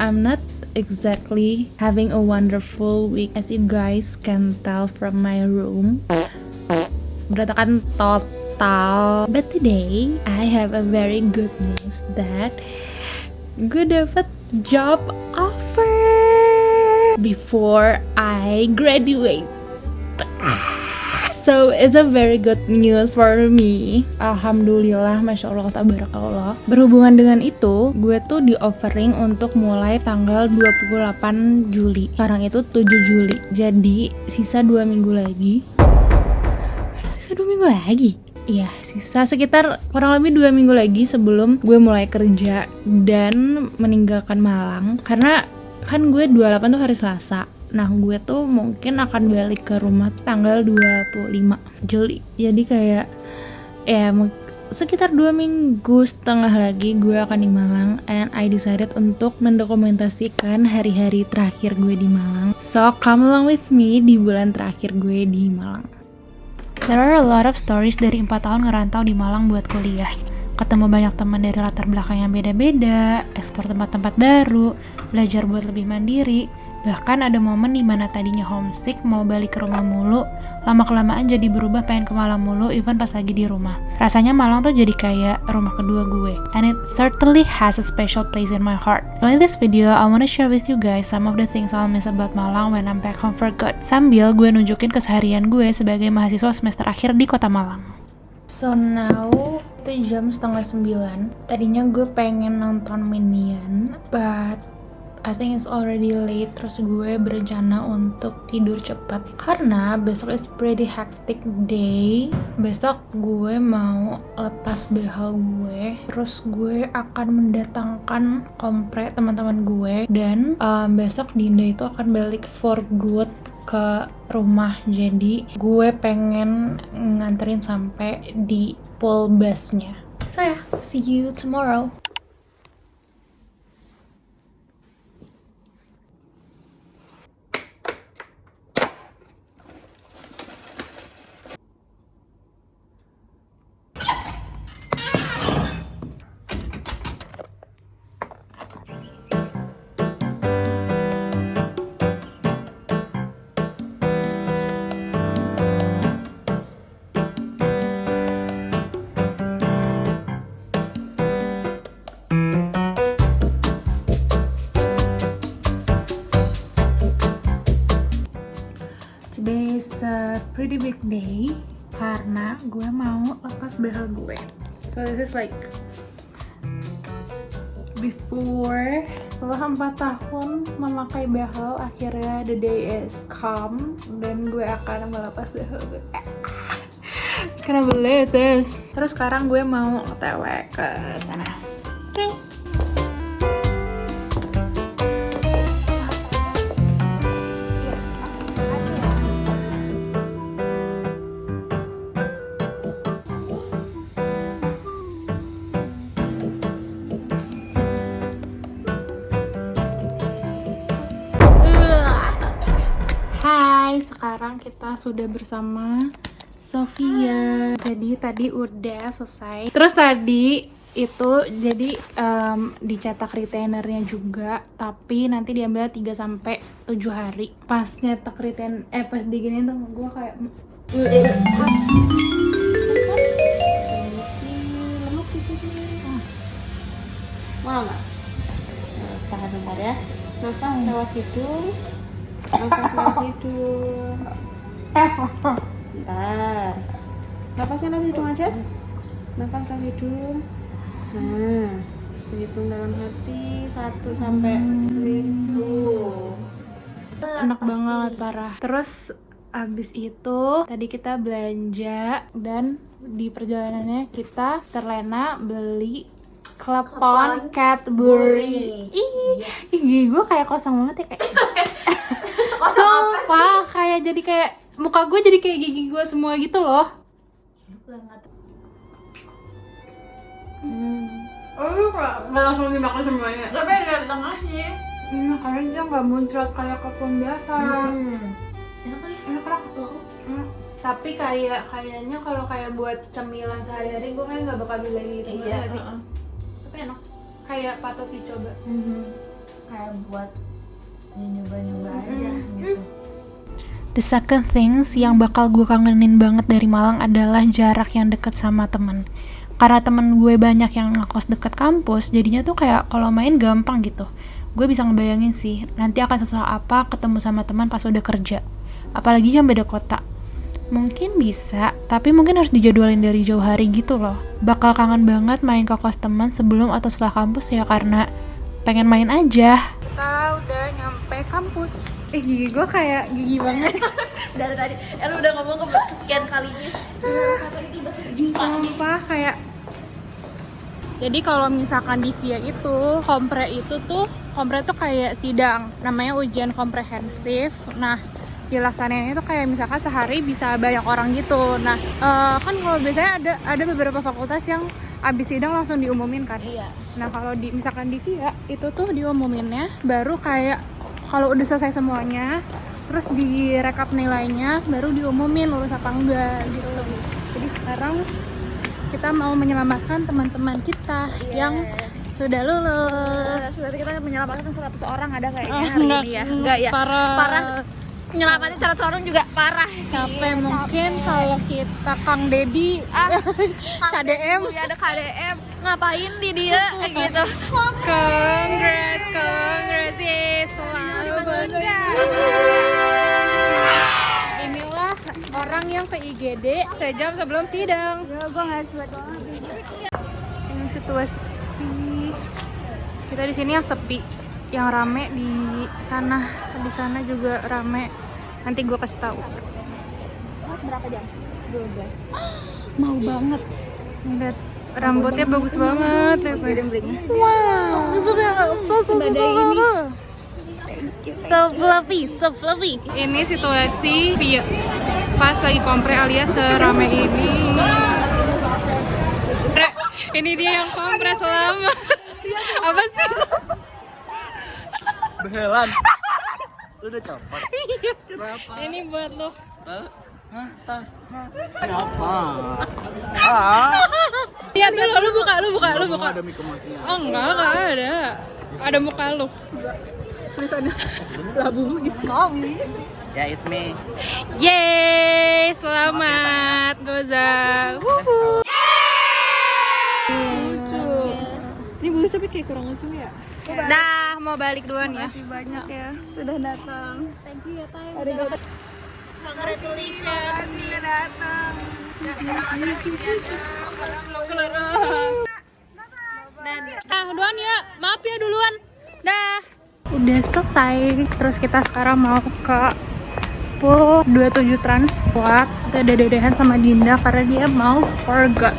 I'm not exactly having a wonderful week, as you guys can tell from my room. Berantakan total. But today I have a very good news that gue dapet job offer before I graduate. So it's a very good news for me. Alhamdulillah, masya Allah, tabarakallah. Berhubungan dengan itu, gue tuh di offering untuk mulai tanggal 28 Juli. Sekarang itu 7 Juli. Jadi sisa 2 minggu lagi. Sisa 2 minggu lagi? Iya, sisa sekitar kurang lebih 2 minggu lagi sebelum gue mulai kerja dan meninggalkan Malang. Karena kan gue 28 tuh hari Selasa. Nah, gue tuh mungkin akan balik ke rumah tanggal 25 Juli. Jadi kayak ya sekitar 2 minggu setengah lagi gue akan di Malang, and I decided untuk mendokumentasikan hari-hari terakhir gue di Malang. So come along with me di bulan terakhir gue di Malang. There are a lot of stories dari 4 tahun ngerantau di Malang buat kuliah. Ketemu banyak teman dari latar belakang yang beda-beda, eksplor tempat-tempat baru, belajar buat lebih mandiri. Bahkan ada momen dimana tadinya homesick mau balik ke rumah mulu, lama-kelamaan jadi berubah pengen ke Malang mulu even pas lagi di rumah. Rasanya Malang tuh jadi kayak rumah kedua gue, and it certainly has a special place in my heart. So in this video, I wanna share with you guys some of the things I'll miss about Malang when I'm back home for good. Sambil gue nunjukin keseharian gue sebagai mahasiswa semester akhir di kota Malang. So now, itu jam 8:30. Tadinya gue pengen nonton Minion, but I think it's already late. Terus gue berencana untuk tidur cepat karena besok is pretty hectic day. Besok gue mau lepas behel gue, terus gue akan mendatangkan kompre teman-teman gue, dan besok Dinda itu akan balik for good ke rumah. Jadi gue pengen nganterin sampai di pool busnya. So yeah, see you tomorrow. Today is a pretty big day karena gue mau lepas behel gue. So this is like before, setelah 4 tahun memakai behel, akhirnya the day is come dan gue akan melepas behel gue. Can't believe this. Terus sekarang gue mau OTW ke sana. Oke. Sekarang kita sudah bersama Sofia. Jadi tadi udah selesai. Terus tadi itu jadi dicetak retainernya juga, tapi nanti diambil 3-7 hari. Pas nyetak retainer, pas diginiin tuh gue kayak lemes pipisnya. Mau nggak? Tahan bentar ya. Nafas lewat hidung. Nafas lewat hidung. Bentar. Nafasnya lewat hidung aja. Nafas lewat hidung. Nah, hitung dalam hati 1 sampai 1000. Enak banget, parah. Terus abis itu tadi kita belanja, dan di perjalanannya kita terlena beli klepon Cadbury. Ih, gue kayak kosong banget ya, kayak sumpah, kayak jadi kayak muka gue jadi kayak gigi gue semua gitu loh. Nggak langsung dimakan semuanya, tapi ada tengahnya. Karena dia nggak muncrat kayak klepon biasa. Enak banget. Tapi kayaknya kalau kayak buat cemilan sehari-hari gue kayak nggak bakal beli gitu. Iya sih. Tapi enak, kayak patut dicoba. kayak buat ya nyoba-nyoba aja gitu. The second things yang bakal gue kangenin banget dari Malang adalah jarak yang deket sama temen. Karena temen gue banyak yang ngekos deket kampus, jadinya tuh kayak kalau main gampang gitu. Gue bisa ngebayangin sih, nanti akan sesusah apa ketemu sama teman pas udah kerja. Apalagi yang beda kota. Mungkin bisa, tapi mungkin harus dijadwalin dari jauh hari gitu loh. Bakal kangen banget main ke kos teman sebelum atau setelah kampus ya, karena pengen main aja. Kita udah nyampe kampus. Gigi gue kayak gigi banget. Dari tadi, lu udah ngomong ke sekian kalinya. Itu udah Sumpah kayak. Jadi kalau misalkan di VIA itu, kompre tuh kayak sidang. Namanya ujian komprehensif. Nah, dilaksanainnya itu kayak misalkan sehari bisa banyak orang gitu. Nah, kan kalau biasanya ada beberapa fakultas yang abis sidang langsung diumumin kan. Iya. Nah, kalau misalkan di VIA itu tuh diumuminnya baru kayak kalau udah selesai semuanya, terus direkap nilainya, baru diumumin lulus apa enggak gitu. Jadi sekarang kita mau menyelamatkan teman-teman kita yang sudah lulus. Berarti kita menyelamatkan 100 orang ada kayaknya hari ini ya. Enggak ya? Parah. Nyelamatin 100 orang juga parah sih. Capek mungkin kalau kita Kang Dedi, KDM. Ya ada KDM. Ngapain di dia gitu. Congrats, selalu bangga. Inilah orang yang ke IGD sejam sebelum sidang. Ya gue nggak suka banget. Ini situasi kita di sini yang sepi, yang rame di sana juga rame. Nanti gue kasih tahu. Berapa jam? 12. Mau banget. Nih lihat rambutnya bagus banget. Wow. Badai ini. So fluffy. Ini situasi pas lagi kompre alias serame ini. Ini dia yang kompre selama. Apa sih? Behelan. Lu udah copot? Kenapa? Ini buat lo. Hah? Tas? Kenapa? Lihat dulu, lu buka. Ada Miko Mafia. Oh enggak ada. Ada muka lu. Tulisannya Labu is coming. Ya, it's me. Yeay, selamat Goza. Wuhu. Ini bagus tapi kayak kurang lucu ya. Dah, mau balik duluan ya. Terima kasih banyak ya sudah datang. Thank you ya Tay. Congratulations. Sudah datang. Duluan ya. Maaf ya duluan. Dah. Udah selesai. Terus kita sekarang mau ke pool 27 Translat. Kita dadahan sama Dinda karena dia mau forgot.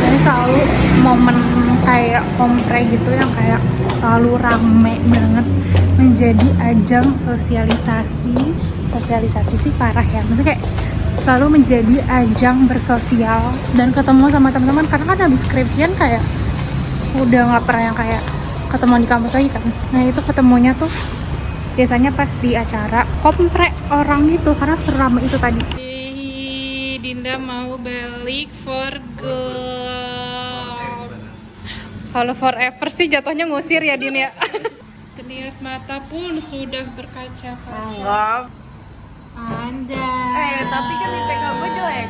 Dan selalu momen kayak kompre gitu yang kayak selalu rame banget menjadi ajang sosialisasi sih parah ya, maksudnya kayak selalu menjadi ajang bersosial dan ketemu sama teman-teman karena kan habis skripsian kayak udah nggak pernah yang kayak ketemu di kampus lagi kan. Nah itu ketemunya tuh biasanya pas di acara kompre orang itu karena seram itu tadi. Dinda mau balik for good. Kalau forever sih jatuhnya ngusir ya Din ya. Keniat mata pun sudah berkaca-kaca. Enggak. Anjay. Tapi kan IPK gue jelek.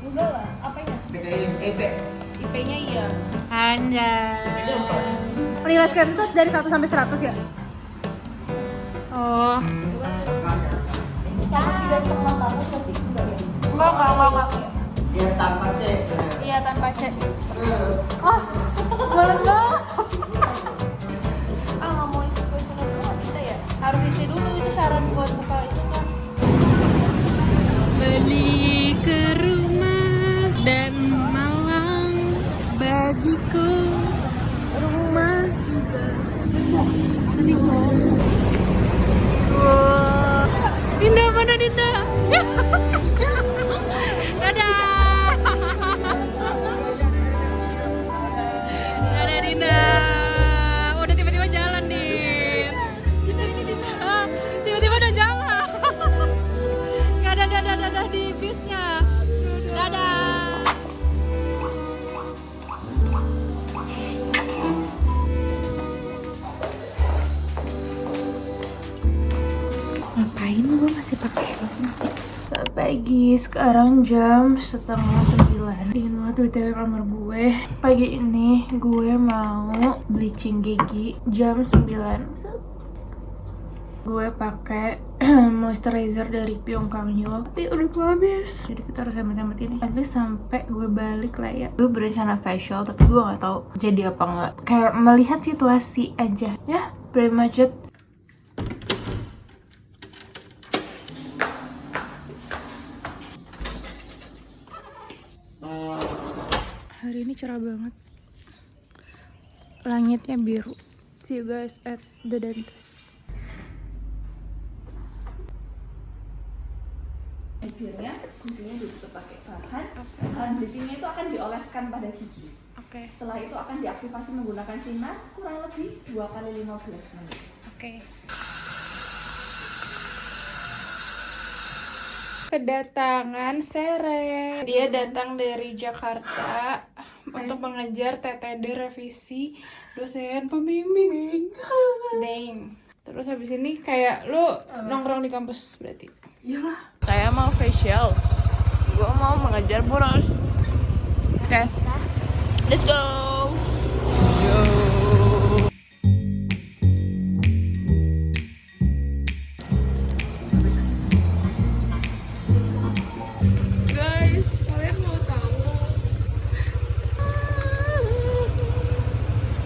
Enggak lah, apanya? IP-nya iya. Anjay. Nilai sekarang itu dari 1 sampai 100 ya? Oh. Sekarang tidak setengah tahun masih enggak ya? Enggak. Iya, tanpa cek. Iya, tanpa cek. Oh, males banget. Nggak mau isi kuesioner dulu nggak bisa ya? Harus isi dulu, itu syarat buat buka itu kan. Beli ke rumah dan Malang bagiku. Rumah juga sedikit. Wow. Dinda, mana Dinda? Dadah. Dadah Dinda. Udah tiba-tiba jalan Din. Tiba-tiba udah jalan. Gak ada dadah di bisnya. Dadah. masih pakai helm. Selamat pagi, sekarang jam 8:30. Dingin banget BTW kamar gue. Pagi ini gue mau bleaching gigi jam 9. Gue pakai moisturizer dari Pyongkangyo, tapi udah mau habis. Jadi kita harus hemat-hemat ini. Nanti sampai gue balik lah ya. Gue berencana facial, tapi gue nggak tahu jadi apa nggak. Kayak melihat situasi aja. Ya, pretty much it. Hari ini cerah banget. Langitnya biru. See you guys at the dentist. Akhirnya kuncinya ditutup pakai bahan. Bahan bleachingnya itu akan dioleskan pada gigi. Oke. Setelah itu akan diaktifasi menggunakan sinar kurang lebih 2 kali 15 menit. Oke. Kedatangan Sere. Dia datang dari Jakarta untuk mengejar TTD revisi dosen pembimbing. Name. Terus habis ini kayak lu nongkrong di kampus berarti. Iyalah. Saya mau facial. Gua mau mengejar boros. Oke. Let's go. Guys, kalian mau tahu?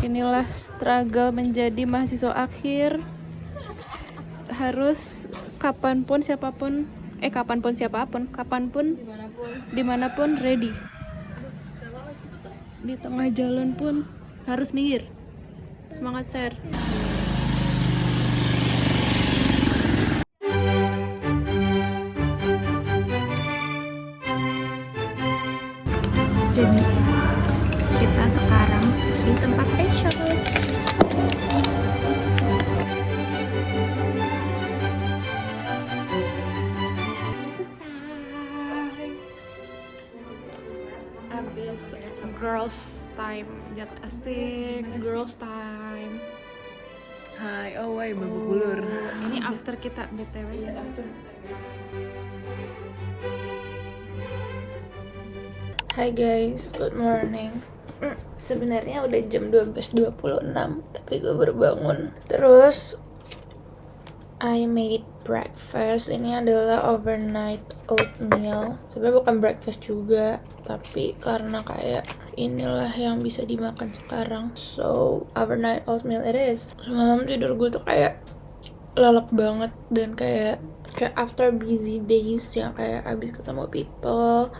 Inilah struggle menjadi mahasiswa akhir. Harus kapanpun siapapun, dimanapun ready. Di tengah jalan pun harus minggir. Semangat share. Jadi kita sekarang di tempat facial. Abis girls time, jatuh asik, girls time. Hai, oh woi, babu bulur. Ini after kita BTW. After. Hai guys, good morning. Sebenarnya udah jam 12.26, tapi gue baru bangun. Terus I made breakfast. Ini adalah overnight oatmeal. Sebenarnya bukan breakfast juga, tapi karena kayak inilah yang bisa dimakan sekarang. So overnight oatmeal it is. Semalam tidur gue tuh kayak lelap banget dan kayak after busy days yang kayak abis ketemu people,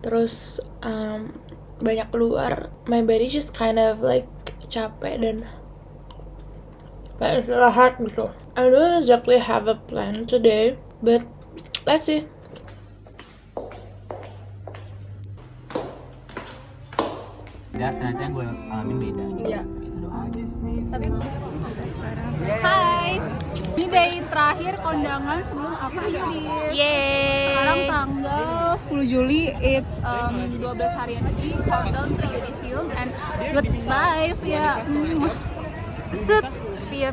terus banyak keluar, my body just kind of like capek dan kayak istirahat gitu. I don't exactly have a plan today, but let's see. Ya, ternyata yang gue alamin beda. Iya. Tapi Hai. Ini day terakhir kondangan sebelum April Yudis. Sekarang tanggal 10 Juli, it's 12 harian lagi countdown to Yudisium and goodbye via Set via.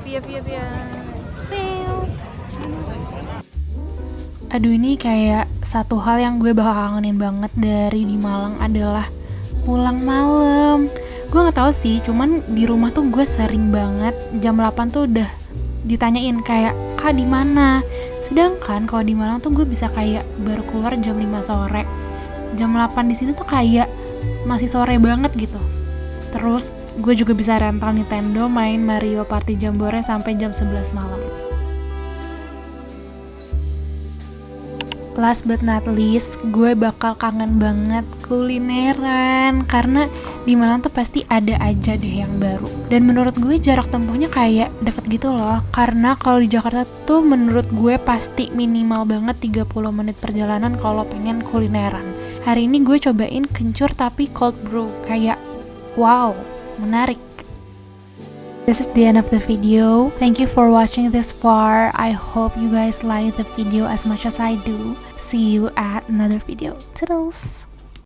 Aduh, ini kayak satu hal yang gue bakal kangenin banget dari di Malang adalah pulang malam. Gue nggak tahu sih, cuman di rumah tuh gue sering banget jam 8 tuh udah ditanyain kayak Kak di mana. Sedangkan kalau di Malang tuh gue bisa kayak baru keluar jam 5 sore. Jam 8 di sini tuh kayak masih sore banget gitu. Terus gue juga bisa rental Nintendo, main Mario Party Jambore sampai jam 11 malam. Last but not least, gue bakal kangen banget kulineran. Karena di Malang tuh pasti ada aja deh yang baru. Dan menurut gue jarak tempuhnya kayak deket gitu loh. Karena kalau di Jakarta tuh menurut gue pasti minimal banget 30 menit perjalanan kalau pengen kulineran. Hari ini gue cobain kencur tapi cold brew. Kayak wow, menarik. This is the end of the video. Thank you for watching this far. I hope you guys like the video as much as I do. See you at another video. Toodles!